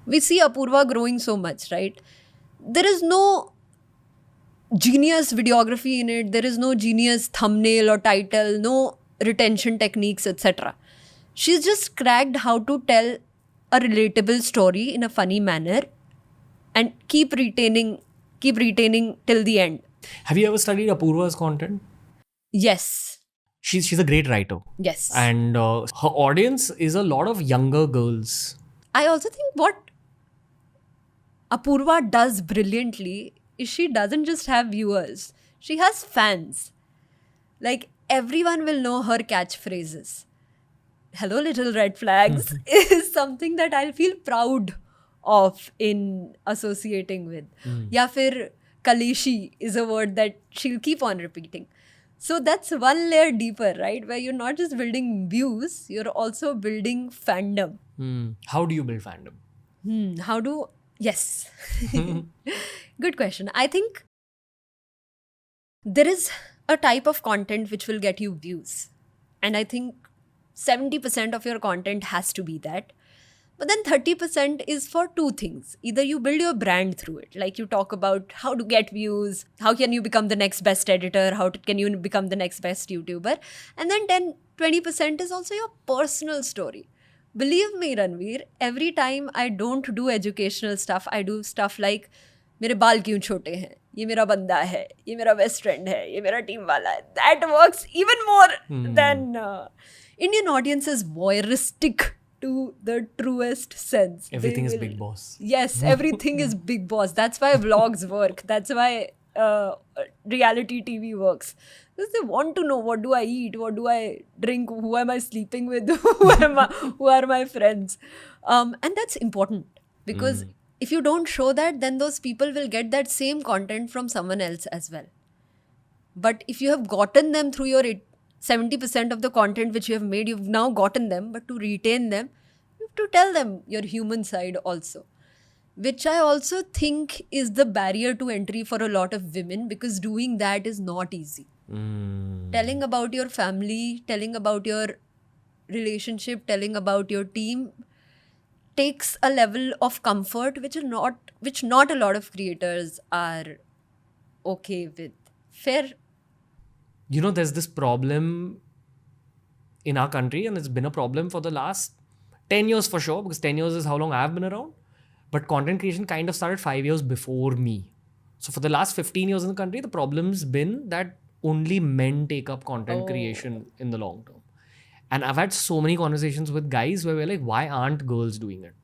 We see Apurva growing so much, right? There is no genius videography in it. There is no genius thumbnail or title, no retention techniques, etc. She's just cracked how to tell a relatable story in a funny manner and keep retaining till the end. Have you ever studied Apurva's content? Yes. She's a great writer, Yes. and her audience is a lot of younger girls. I also think what Apurva does brilliantly is she doesn't just have viewers, she has fans. Like everyone will know her catchphrases. Hello, little red flags is something that I'll feel proud of in associating with. Ya fir Kalishi is a word that she'll keep on repeating. So that's one layer deeper, right? Where you're not just building views, you're also building fandom. How do you build fandom? How do. Yes. Good question. I think there is a type of content which will get you views. And I think 70% of your content has to be that. But then 30% is for two things. Either you build your brand through it, like you talk about how to get views, how can you become the next best editor, can you become the next best YouTuber. And then 20% is also your personal story. Believe me, Ranveer, every time I don't do educational stuff, I do stuff like मेरे बाल क्यों छोटे हैं, ये मेरा बंदा है, ये मेरा बेस्ट फ्रेंड है, ये मेरा टीम वाला है. That works even more than Indian audience is voyeuristic to the truest sense. Everything is Big Boss. Yes, everything is Big Boss. That's why vlogs work. That's why reality TV works. Because they want to know, what do I eat, what do I drink, who am I sleeping with, who are my friends. And that's important because if you don't show that, then those people will get that same content from someone else as well. But if you have gotten them through your 70% of the content which you have made, you've now gotten them, but to retain them, you have to tell them your human side also. Which I also think is the barrier to entry for a lot of women, because doing that is not easy. Telling about your family, telling about your relationship, telling about your team takes a level of comfort which not a lot of creators are okay with. Fair. You know, there's this problem in our country, and it's been a problem for the last 10 years for sure, because 10 years is how long I've been around. But content creation kind of started 5 years before me. So for the last 15 years in the country, the problem's been that only men take up content creation in the long term. And I've had so many conversations with guys where we're like, why aren't girls doing it?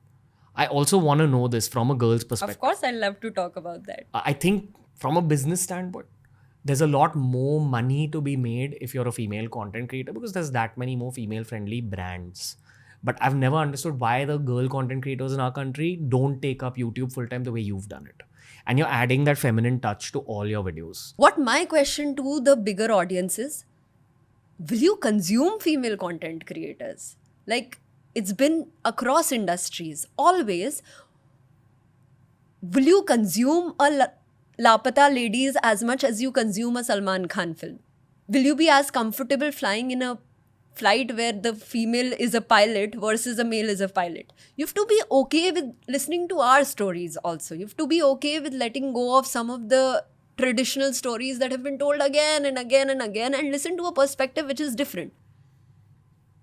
I also want to know this from a girl's perspective. Of course, I'd love to talk about that. I think from a business standpoint, there's a lot more money to be made if you're a female content creator, because there's that many more female-friendly brands. But I've never understood why the girl content creators in our country don't take up YouTube full-time the way you've done it. And you're adding that feminine touch to all your videos. What my question to the bigger audience is, will you consume female content creators? Like, it's been across industries, always. Will you consume a Lapata Ladies as much as you consume a Salman Khan film? Will you be as comfortable flying in a flight where the female is a pilot versus a male is a pilot? You have to be okay with listening to our stories also. You have to be okay with letting go of some of the traditional stories that have been told again and again and again, and listen to a perspective which is different.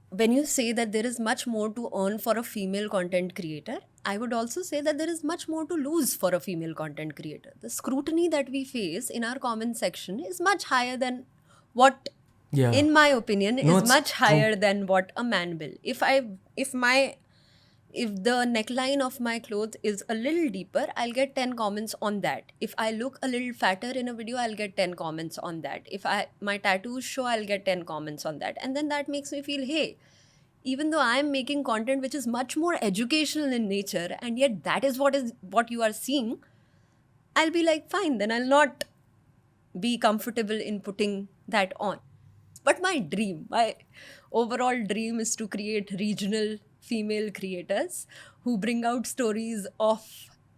When you say that there is much more to earn for a female content creator, I would also say that there is much more to lose for a female content creator. The scrutiny that we face in our comment section is much higher than what, in my opinion, is much higher than what a man will. If the neckline of my clothes is a little deeper, I'll get 10 comments on that. If I look a little fatter in a video, I'll get 10 comments on that. If my tattoos show, I'll get 10 comments on that. And then that makes me feel, hey, even though I'm making content which is much more educational in nature, and yet that is what you are seeing, I'll be like, fine, then I'll not be comfortable in putting that on. But my overall dream is to create regional female creators who bring out stories of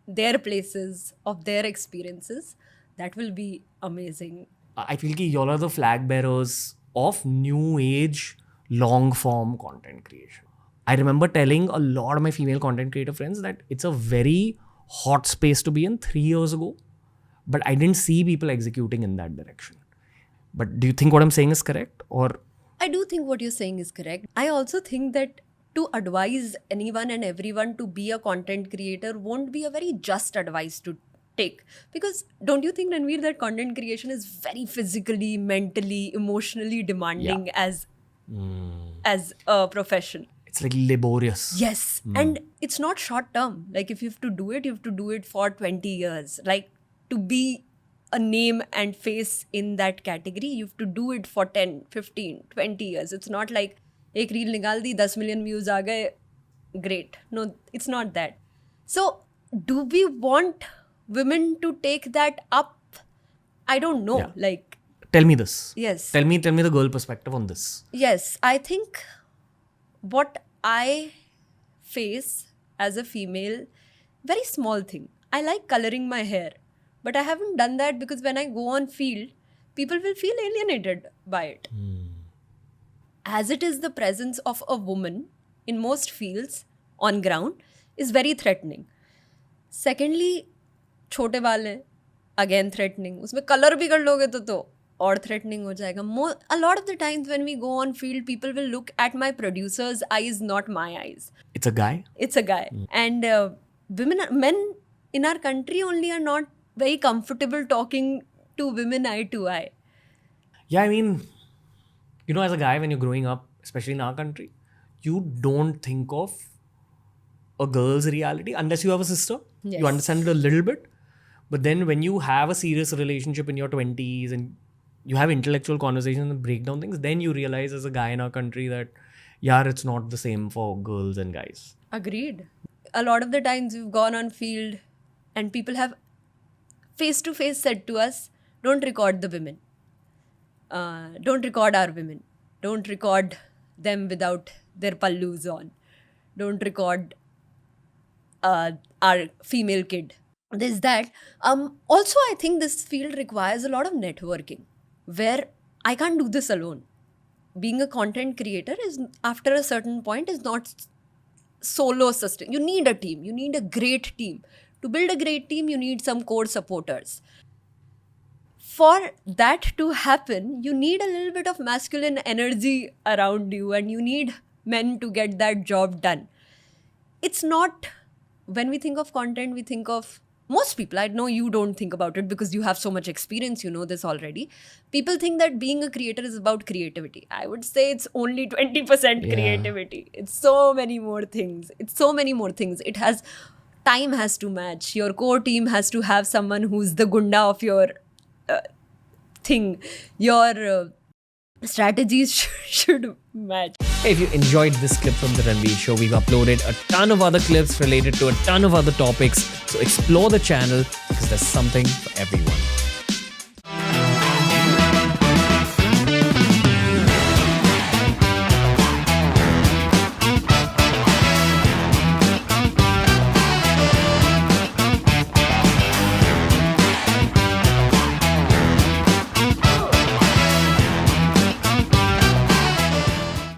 their places, of their experiences. That will be amazing. I feel like y'all are the flag bearers of new age long form content creation. I remember telling a lot of my female content creator friends that it's a very hot space to be in 3 years ago, but I didn't see people executing in that direction. But do you think what I'm saying is correct? Or I do think what you're saying is correct. I also think that to advise anyone and everyone to be a content creator won't be a very just advice to take. Because don't you think, Ranveer, that content creation is very physically, mentally, emotionally demanding as a profession? it's like laborious. Yes. And it's not short term. Like if you have to do it, you have to do it for 20 years. Like to be a name and face in that category, you have to do it for 10, 15, 20 years. It's not like ek reel nikal di, 10 million views aa gaye, great. No, it's not that. So do we want women to take that up? I don't know. Yeah. Like, Tell me this. yes. Tell me the girl perspective on this. Yes, I think what I face as a female, very small thing. I like coloring my hair, but I haven't done that because when I go on field, people will feel alienated by it. As it is, the presence of a woman in most fields on ground is very threatening. Secondly, छोटे बाल हैं, again threatening. उसमें colour भी कर लोगे तो और threatening हो जाएगा. A lot of the times when we go on field, people will look at my producer's eyes, not my eyes. It's a guy. It's a guy. And men in our country only are not very comfortable talking to women eye to eye. Yeah, I mean, as a guy, when you're growing up, especially in our country, you don't think of a girl's reality unless you have a sister. Yes. You understand it a little bit. But then when you have a serious relationship in your 20s and you have intellectual conversations and break down things, then you realize as a guy in our country that, it's not the same for girls and guys. Agreed. A lot of the times we've gone on field and people have face to face said to us, don't record the women. Don't record our women. Don't record them without their pallus on. Don't record our female kid. There's that. Also, I think this field requires a lot of networking where I can't do this alone. Being a content creator is, after a certain point, is not solo sustain. You need a team. You need a great team. To build a great team, you need some core supporters. For that to happen, you need a little bit of masculine energy around you and you need men to get that job done. It's not, when we think of content, we think of, most people, I know you don't think about it because you have so much experience, you know this already. People think that being a creator is about creativity. I would say it's only 20% creativity. It's so many more things. It has, time has to match. Your core team has to have someone who's the gunda of your thing. Your strategies should match. Hey, if you enjoyed this clip from The Ranveer Show, we've uploaded a ton of other clips related to a ton of other topics. So explore the channel because there's something for everyone.